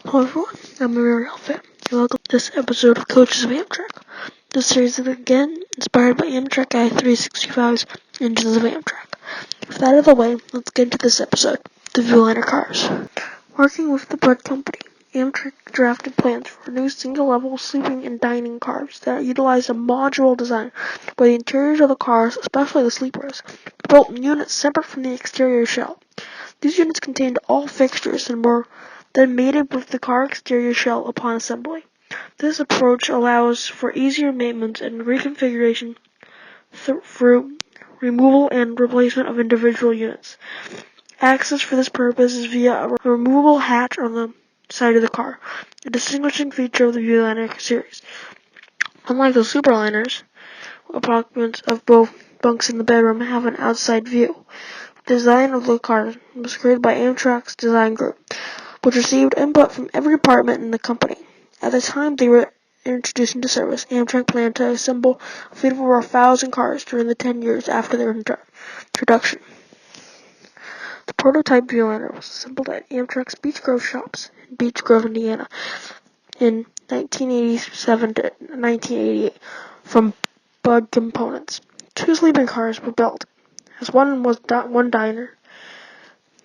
Hello everyone, I'm Mary Alfit, and welcome to this episode of Coaches of Amtrak. This series is again inspired by Amtrak Guy 365's Engines of Amtrak. With that out of the way, let's get into this episode, the Viewliner cars. Working with the bread company, Amtrak drafted plans for new single-level sleeping and dining cars that utilize a modular design, where the interiors of the cars, especially the sleepers, were built in units separate from the exterior shell. These units contained all fixtures and were then mated with the car exterior shell upon assembly. This approach allows for easier maintenance and reconfiguration through removal and replacement of individual units. Access for this purpose is via a removable hatch on the side of the car, a distinguishing feature of the Viewliner series. Unlike the Superliners, apartments of both bunks in the bedroom have an outside view. The design of the car was created by Amtrak's design group, which received input from every department in the company. At the time they were introduced into service, Amtrak planned to assemble a fleet of over 1,000 cars during the 10 years after their introduction. The prototype Viewliner was assembled at Amtrak's Beech Grove shops in Beech Grove, Indiana, in 1987 to 1988 from Bug Components. 2 sleeping cars were built, as one was one diner.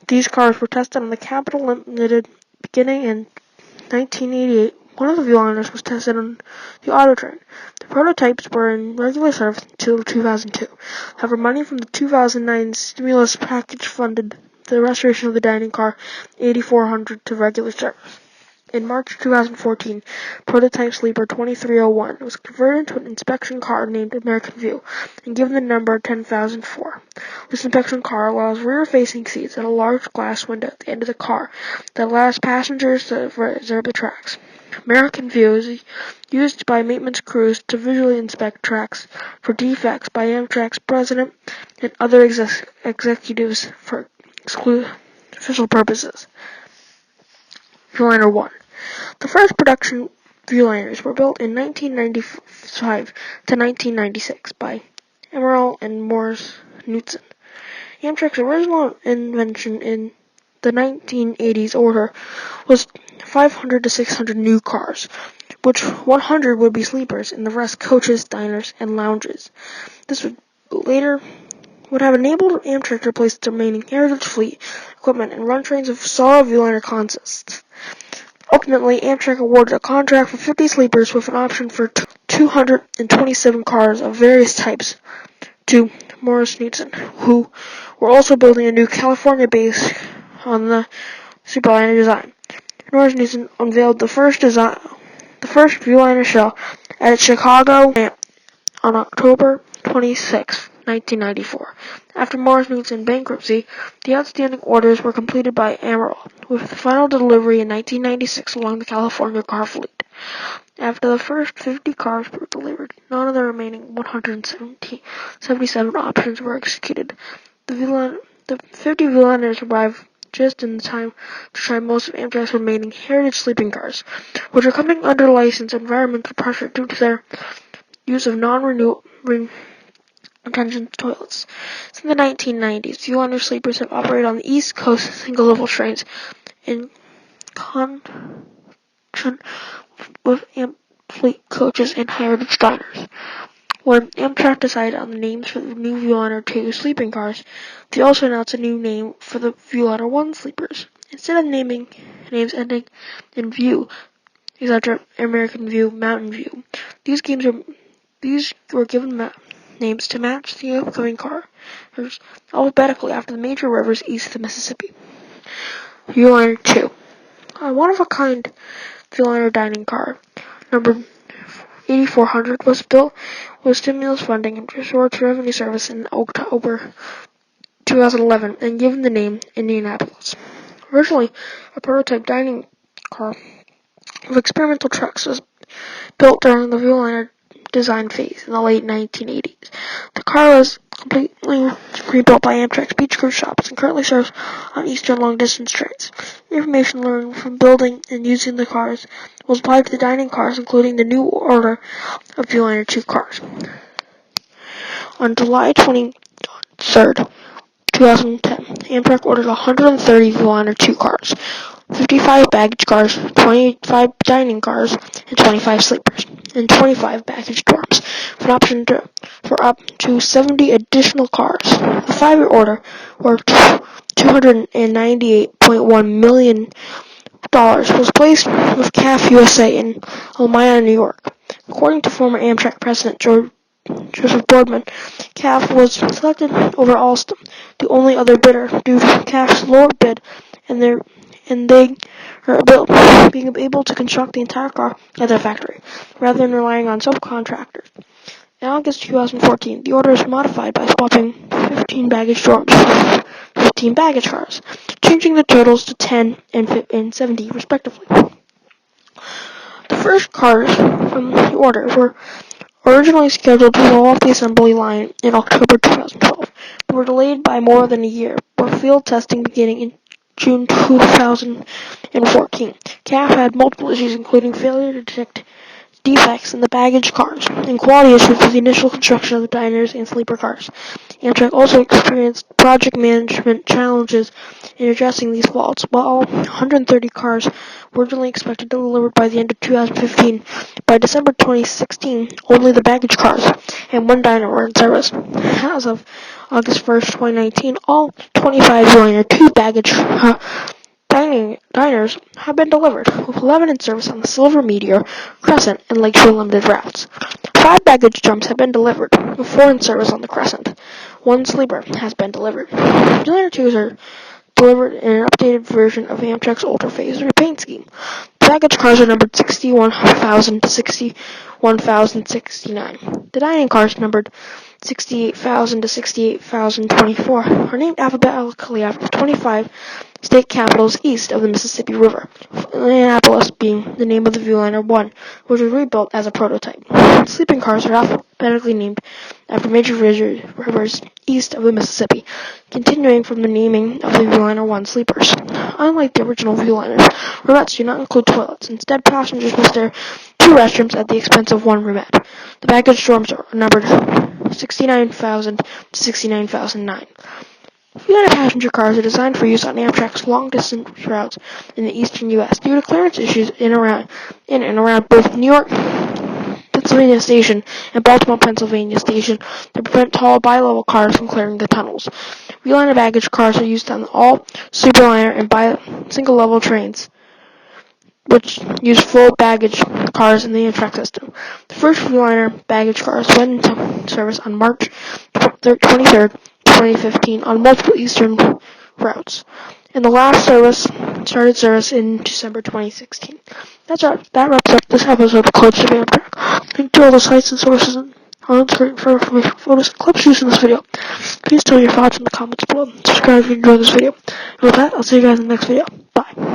These cars were tested on the Capital Limited beginning in 1988. One of the Viewliners was tested on the Auto Train. The prototypes were in regular service until 2002. However, money from the 2009 stimulus package funded the restoration of the dining car 8400 to regular service. In March 2014, prototype sleeper 2301 was converted into an inspection car named American View and given the number 10004. This inspection car allows rear-facing seats and a large glass window at the end of the car that allows passengers to observe the tracks. American View is used by maintenance crews to visually inspect tracks for defects by Amtrak's president and other executives for official purposes. Viewliner 1. The first production Viewliners were built in 1995 to 1996 by Emerald and Morris Knudsen. Amtrak's original invention in the 1980s order was 500 to 600 new cars, which 100 would be sleepers and the rest coaches, diners, and lounges. This would have enabled Amtrak to replace its remaining heritage fleet equipment and run trains of solid Viewliner consists. Ultimately, Amtrak awarded a contract for 50 sleepers with an option for 227 cars of various types to Morris Knudsen, who were also building a new California base on the Superliner design. Morris Knudsen unveiled the first Viewliner shell at its Chicago plant on October 26, 1994. After Morris Knudsen's bankruptcy, the outstanding orders were completed by Emerald, with the final delivery in 1996 along the California car fleet. After the first 50 cars were delivered, none of the remaining 177 options were executed. The 50 Viewliners arrived just in time to try most of Amtrak's remaining heritage sleeping cars, which are coming under license environmental pressure due to their use of non-renewable retention toilets. Since the 1990s, Viewliner sleepers have operated on the East Coast single-level trains in conjunction with Amfleet coaches and heritage diners. When Amtrak decided on the names for the new Viewliner 2 sleeping cars, they also announced a new name for the Viewliner 1 sleepers. Instead of naming names ending in View, etc., American View, Mountain View, these were given names to match the upcoming cars alphabetically after the major rivers east of the Mississippi. Viewliner 2. A one-of-a-kind Viewliner dining car, number 8400, was built with stimulus funding and restored to revenue service in October 2011 and given the name Indianapolis. Originally, a prototype dining car with experimental trucks was built during the Viewliner design phase in the late 1980s. The car was completely rebuilt by Amtrak's Beech Grove shops and currently serves on eastern long-distance trains. Information learned from building and using the cars was applied to the dining cars, including the new order of Viewliner 2 cars. On July 23rd, 2010, Amtrak ordered 130 Viewliner 2 cars, 55 baggage cars, 25 dining cars, and 25 sleepers, and 25 baggage dorms, for an option for up to 70 additional cars. The 5-year order, worth $298.1 million, was placed with CAF USA in Elmira, New York. According to former Amtrak President Joseph Boardman, CAF was selected over Alstom, the only other bidder, due to CAF's lower bid and they are being able to construct the entire car at their factory, rather than relying on subcontractors. In August 2014, the order was modified by swapping 15 baggage dorms for 15 baggage cars, changing the totals to 10 and 70 respectively. The first cars from the order were originally scheduled to roll off the assembly line in October 2012, but were delayed by more than a year, with field testing beginning in June 2014. CAF had multiple issues, including failure to detect defects in the baggage cars and quality issues with the initial construction of the diners and sleeper cars. Amtrak also experienced project management challenges in addressing these faults. While all 130 cars were originally expected to be delivered by the end of 2015, by December 2016, only the baggage cars and one diner were in service. As of August 1st, 2019, all 25 Viewliner 2 baggage diners have been delivered, with 11 in service on the Silver Meteor, Crescent, and Lakeshore Limited routes. 5 baggage dumps have been delivered, with 4 in service on the Crescent. 1 sleeper has been delivered. Viewliner 2s are delivered in an updated version of Amtrak's Ultra Phase repaint scheme. The baggage cars are numbered 61,000 to 61,069. The dining cars, numbered 68,000 to 68,024, are named alphabetically after 25 state capitals east of the Mississippi River, Indianapolis being the name of the Viewliner 1, which was rebuilt as a prototype. Sleeping cars are alphabetically named after major rivers east of the Mississippi, continuing from the naming of the Viewliner 1 sleepers. Unlike the original Viewliners, roomettes do not include toilets. Instead, passengers must share 2 restrooms at the expense of 1 roomette. The baggage dorms are numbered 69,000 to 69,009. Viewliner passenger cars are designed for use on Amtrak's long-distance routes in the eastern U.S. due to clearance issues in and around both New York, Pennsylvania Station and Baltimore, Pennsylvania Station to prevent tall bi-level cars from clearing the tunnels. Viewliner baggage cars are used on all Superliner and single-level trains, which use full baggage cars in the Amtrak system. The first Viewliner baggage cars went into service on March 23rd, 2015 on multiple eastern routes, and the last started service in December 2016. That wraps up this episode of Coach of Amtrak. Link to all the sites and sources on screen for information, photos, and clips used in this video. Please tell your thoughts in the comments below. Subscribe if you enjoyed this video. And with that, I'll see you guys in the next video. Bye.